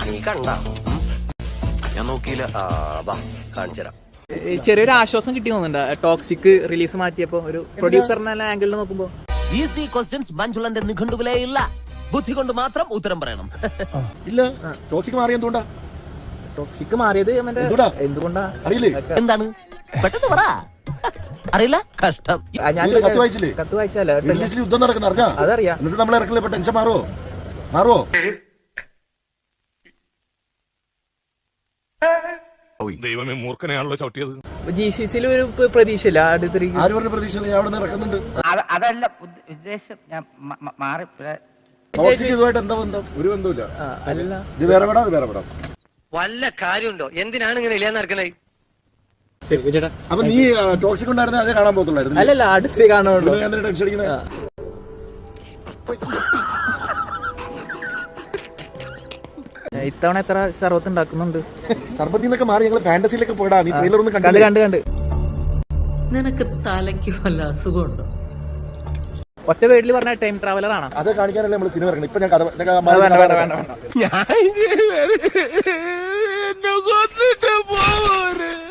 നീ കണ്ട ഞാൻ നോക്കിയില്ല. കാണിച്ചുതരാം. ചെറിയൊരു ആശ്വാസം കിട്ടി തോന്നുന്നുണ്ട് ടോക്സിക് റിലീസ് മാറ്റിയപ്പോ ഒരു പ്രൊഡ്യൂസറിന്റെ ആംഗിളിൽ നോക്കുമ്പോ. ഈസി ക്വസ്റ്റ്യൻസ് മഞ്ജുളന്റെ നിഘണ്ടുവിലേ ഇല്ല, ബുദ്ധി കൊണ്ട് മാത്രം ഉത്തരം പറയണം. ഇല്ല ടോക്സിക് മാറിയ എന്തുകൊണ്ടാ? ടോക്സിക് മാറിയത് എന്തുകൊണ്ടാ അറിയില്ലേ? എന്താണ് പെട്ടെന്ന് പറ. അറിയില്ല. കഷ്ടം. ഞാൻ കത്ത് വായിച്ചില്ലേ? കത്ത് വായിച്ചാലോ? യുദ്ധം നടക്കുന്ന അറിഞ്ഞാ? അതറിയാം. എന്നിട്ട് നമ്മളെ ഇറക്കില്ല ടെൻഷൻ മാറുവോ? ദൈവമേ, മൂർഖനെയാണല്ലോ ചവിട്ടിയത്. GCC ഒരു പ്രതീക്ഷയില്ല അടുത്ത. ആര് പറഞ്ഞ പ്രതീക്ഷ? അവിടെ നിന്ന് ഇറക്കുന്നുണ്ട്. അതല്ല ഉദ്ദേശം. ഞാൻ മാറി. ടോക്സിക് ഇതുമായിട്ട് എന്താ ബന്ധം? ഒരു ബന്ധമില്ല. അല്ല, ഇത് വേറെ പടാ, അത് വേറെ പടാ. വല്ല കാര്യമുണ്ടോ? എന്തിനാണ് ഇങ്ങനെ ഇല്ലാന്ന് നടക്കണേ? അപ്പൊ നീ ടോക്സിക് ഉണ്ടായിരുന്നെ അതേ കാണാൻ പോകത്തുള്ളായിരുന്നു. അല്ലല്ല, അടുത്ത് കാണുള്ളൂ. ടെൻഷൻ അടിക്കുന്നത്. ഇത്തവണ എത്ര സർവത്ത് ഉണ്ടാക്കുന്നുണ്ട്? സർബത്തിൽ നിന്നൊക്കെ മാറി ഞങ്ങൾ ഫാന്റസിയിലൊക്കെ പോയിടാ. നീ ട്രെയിലർ ഒന്ന് കണ്ട് നിനക്ക് തലയ്ക്ക് വല്ല അസുഖമുണ്ടോ? ഒറ്റ വീട്ടിൽ പറഞ്ഞ ടൈം ട്രാവലർ ആണ്. അത് കാണിക്കാനല്ലേ നമ്മൾ സിനിമ ഇറങ്ങണം. ഇപ്പൊ ഞാൻ വേണ്ട.